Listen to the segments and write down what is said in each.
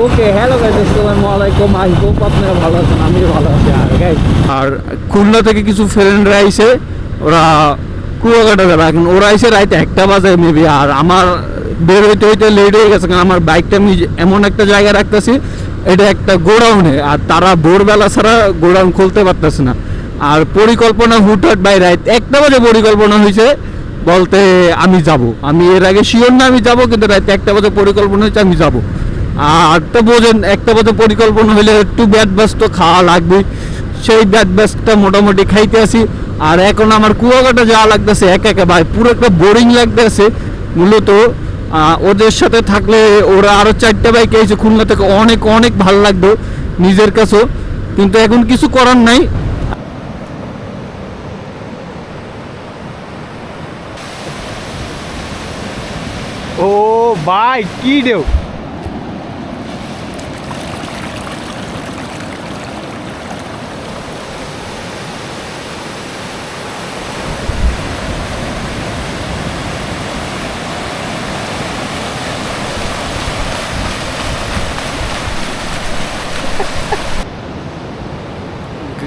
Okay hello guys, আসসালামু আলাইকুম। I hope আপনারা ভালো আছেন, আমিও ভালো আছি। আর গাইস, আর খুলনা থেকে কিছু ফ্রেন্ডরা আইছে, ওরা কুয়াকাটা যাবে। এখন ওরা আইছে রাইতে 1টা বাজে মেবি। আর আমার বের হইতে হইতে লেট হয়ে গেছে, কারণ আমার বাইকটা আমি এমন একটা জায়গায় রাখতেছি, এটা একটা গোডাউনে, আর তারা ভোরবেলা ছাড়া গোডাউন খুলতে পারতেছে না। আর পরিকল্পনা হুটহাট বাই রাইত 1টা বাজে পরিকল্পনা হয়েছে বলতে আমি যাব। আমি এর আগে শিওর না আমি যাব, কিন্তু রাত 1টা বাজে পরিকল্পনা হয়েছে আমি যাব। আর তো বোঝেন 1টা বাজে পরিকল্পনা হলে একটু ব্যাট ব্যাস তো খাওয়া লাগবেই। সেই ব্যাট ব্যাসটা মোটামুটি খাইতে আসি। আর এখন আমার কুয়াকাটা যাওয়া লাগতেছে একা একা ভাই, পুরো একটা বোরিং লাগতেছে। মূলত ওদের সাথে থাকলে ওরা আরও 4টা বাইক এসে খুলনা থেকে অনেক অনেক ভালো লাগতো নিজের কাছেও, কিন্তু এখন কিছু করার নাই। ও ভাই কি দেও,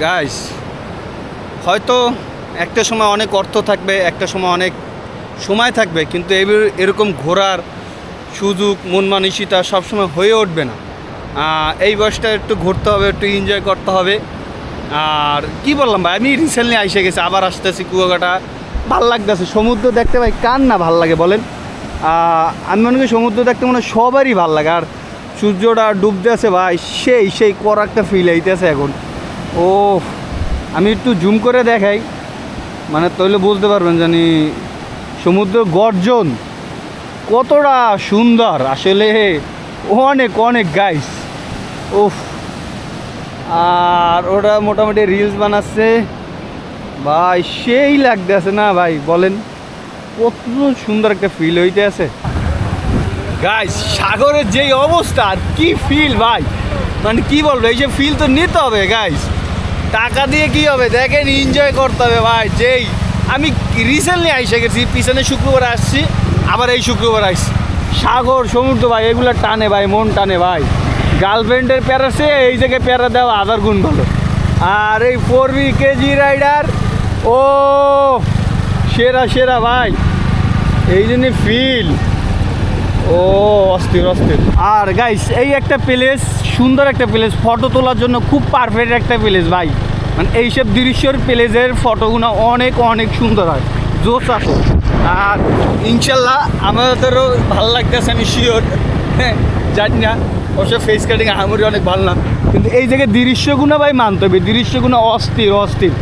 গাইস হয়তো একটা সময় অনেক অর্থ থাকবে, একটা সময় অনেক সময় থাকবে, কিন্তু এরকম ঘোরার সুযোগ মন মানসিকতা সবসময় হয়ে উঠবে না। এই বয়সটা একটু ঘুরতে হবে, একটু এনজয় করতে হবে। আর কি বললাম ভাই, আমি রিসেন্টলি এসে গেছি, আবার আসতেছি কুয়াকাটা। ভাল লাগতেছে সমুদ্র দেখতে ভাই, কার না ভাল লাগে বলেন। আমি মনে করি সমুদ্র দেখতে মনে হয় সবারই ভাল লাগে। আর সূর্যটা ডুবতে আছে ভাই, সেই কর একটা ফিল হইতেছে এখন। ও আমি একটু জুম করে দেখাই, মানে তাহলে বুঝতে পারবেন জানি সমুদ্র গর্জন কতটা সুন্দর আসলে, অনেক অনেক গাইস। ওফ, আর ওরা মোটামুটি রিলস বানাচ্ছে ভাই, সেই লাগতেছে না ভাই বলেন, কত সুন্দর একটা ফিল হইতে আছে গাইস। সাগরের যেই অবস্থা আর কি ফিল ভাই, মানে কি বলবো, এই যে ফিল তো নিতে হবে গাইস। টাকা দিয়ে কি হবে দেখেন, এনজয় করতে হবে ভাই। যেই আমি রিসেন্টলি আইসে গেছি, পিছনে শুক্রবার আসছি, আবার এই শুক্রবার আসছি। সাগর সমুদ্র ভাই এগুলো টানে ভাই, মন টানে ভাই। গার্লফ্রেন্ডের প্যারাসে এই জায়গায় প্যারা দেওয়া 1000 গুণ ভালো। আর এই 4V কেজি রাইডার, ও সেরা সেরা ভাই, এই জন্যে ফিল ও অস্থির অস্থির। আর গাইস এই একটা প্লেস, সুন্দর একটা প্লেস, ফটো তোলার জন্য খুব পারফেক্ট একটা প্লেস ভাই। মানে এইসব দৃশ্যের প্লেসের ফটোগুলো অনেক অনেক সুন্দর হয়, জোশ আসে। আর ইনশাল্লাহ আমাদেরও ভালো লাগতেছে, আমি শিওর। হ্যাঁ জানি না, অবশ্য ফেস কাটিং আমারই অনেক ভালো না, কিন্তু এই জায়গায় দৃশ্যগুলো ভাই মানতে হবে, দৃশ্যগুলো অস্থির অস্থির।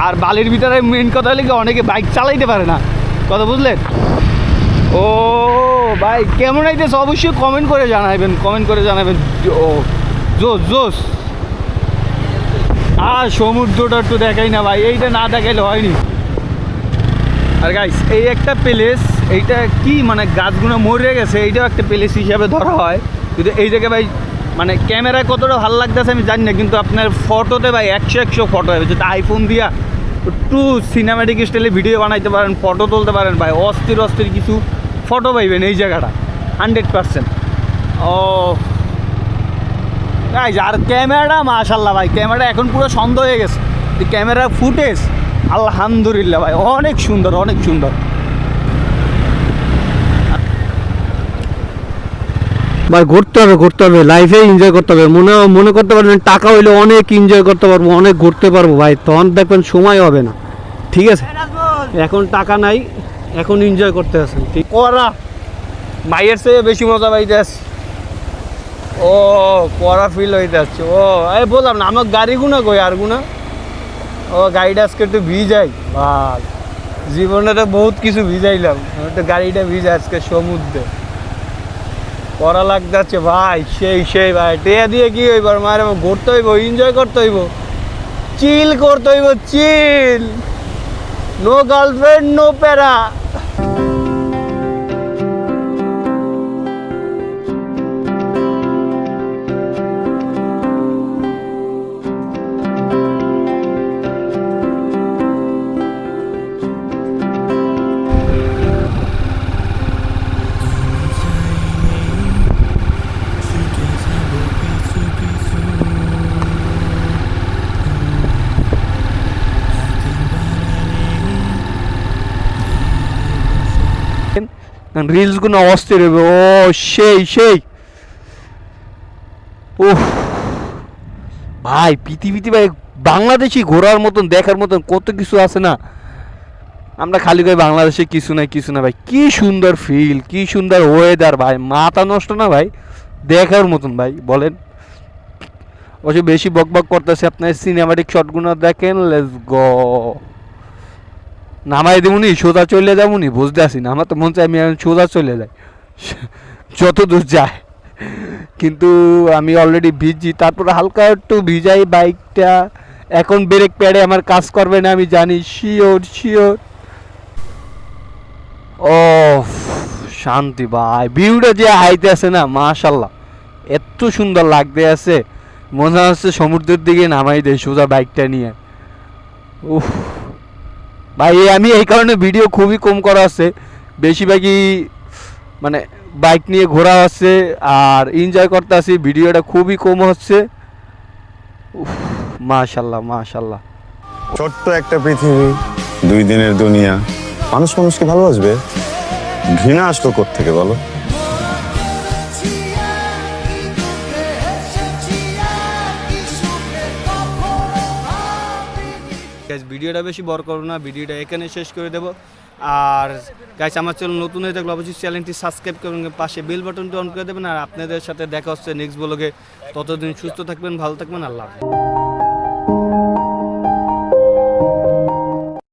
আর বালির ভিতরে মেন কথা হলে কি, অনেকে বাইক চালাইতে পারে না, কথা বুঝলেন। ও ভাই কেমন আইতেছে অবশ্যই কমেন্ট করে জানাবেন, ও জোস জোস। আর সমুদ্রটা একটু দেখাই না ভাই, এইটা না দেখাইলে হয়নি। আর গাইস এই একটা প্লেস, এইটা কি মানে গাছগুলো মরে গেছে, এইটাও একটা প্লেস হিসাবে ধরা হয়। কিন্তু এই জায়গায় ভাই মানে ক্যামেরায় কতটা ভালো লাগতেছে আমি জানি না, কিন্তু আপনার ফটোতে ভাই 100 ফটো হবে। যদি আইফোন দিয়া একটু সিনেম্যাটিক স্টাইলে ভিডিও বানাইতে পারেন, ফটো তুলতে পারেন ভাই, অস্থির অস্থির কিছু ফটো পাইবেন এই জায়গাটা 100%। ও গাইস আর ক্যামেরাটা মাশাল্লাহ ভাই, ক্যামেরাটা এখন পুরো সন্দেহ হয়ে গেছে। ক্যামেরার ফুটেজ আলহামদুলিল্লাহ ভাই অনেক সুন্দর, অনেক সুন্দর ভাই। ঘুরতে হবে লাইফে এনজয় করতে হবে। মনে করতে পারবেন টাকা হইলে অনেক এনজয় করতে পারবো, অনেক ঘুরতে পারবো ভাই, তখন দেখবেন সময় হবে না। ঠিক আছে, এখন টাকা নাই, এখন এনজয় করতে আছে ঠিক করা। ভাইয়ের চেয়ে বেশি মজা পাইতে আছে, ও করা ফিল হইতে আসছে। ও এই বললাম না আমার গাড়ি গুনা কই, আর গুনা ও গাড়িটা আজকে একটু ভিজাই ভাই, জীবনে তো বহুত কিছু ভিজাইলাম, তো গাড়িটা ভিজা আজকে সমুদ্রে করা লাগতেছে ভাই, সেই ভাই। টেয়া দিয়ে কি হইব, মারে ঘুরতে হইব, এনজয় করতে হইব, চিল করতে হইব, চিল, নো গার্লফ্রেন্ড নো প্যারা। রিলসগুলো অস্থির হবে। ও সেই সেই ওহ ভাই, পৃথিবীতে ভাই বাংলাদেশি ঘোরার মতন দেখার মতন কত কিছু আছে না। আমরা খালি ভাই বাংলাদেশে কিছু নাই কিছু না ভাই, কি সুন্দর ফিল, কি সুন্দর ওয়েদার ভাই, মাথা নষ্ট না ভাই, দেখার মতন ভাই বলেন। অবশ্য বেশি বক বক করতেছে, আপনার সিনেমাটিক শটগুলো দেখেন। লেটস গো, নামাই দেবুনি সোজা চলে যাবুনি, বুঝতে আসি না, আমার তো মন চাই আমি সোজা চলে যাই যত দূর যায়, কিন্তু আমি অলরেডি ভিজছি, তারপরে হালকা একটু ভিজাই বাইকটা। এখন ব্রেক প্যাডে আমার কাজ করবে না আমি জানি, শিওর শিওর। ও শান্তি ভাই, ভিউটা যে আইতে আছে না মাশাল্লাহ, এত সুন্দর লাগতে আছে, মনে হচ্ছে সমুদ্রের দিকে নামাই দেয় সোজা বাইকটা নিয়ে। উফ ভাই, আমি এই কারণে ভিডিও খুবই কম করা আছে, বেশিরভাগই মানে বাইক নিয়ে ঘোরা আছে আর এনজয় করতে আছি, ভিডিওটা খুবই কম হচ্ছে। উফ মাশাল্লাহ মাশাল্লাহ। ছোট্ট একটা পৃথিবী, 2 দিনের দুনিয়া, মানুষ মানুষকে ভালোবাসবে, ঘৃণা আসলো কোত্থেকে বলো? গাইস ভিডিওটা বেশি বড় করব না, ভিডিওটা এখানে শেষ করে দেব। আর গাইস আমার চ্যানেল নতুন হয়ে থাকলে অবশ্যই চ্যানেলটি সাবস্ক্রাইব করবেন, পাশে বেল বাটনটি অন করে দেবেন। আর আপনাদের সাথে দেখা হচ্ছে নেক্সট ব্লগে, ততদিন সুস্থ থাকবেন, ভালো থাকবেন, আল্লাহ হাফেজ।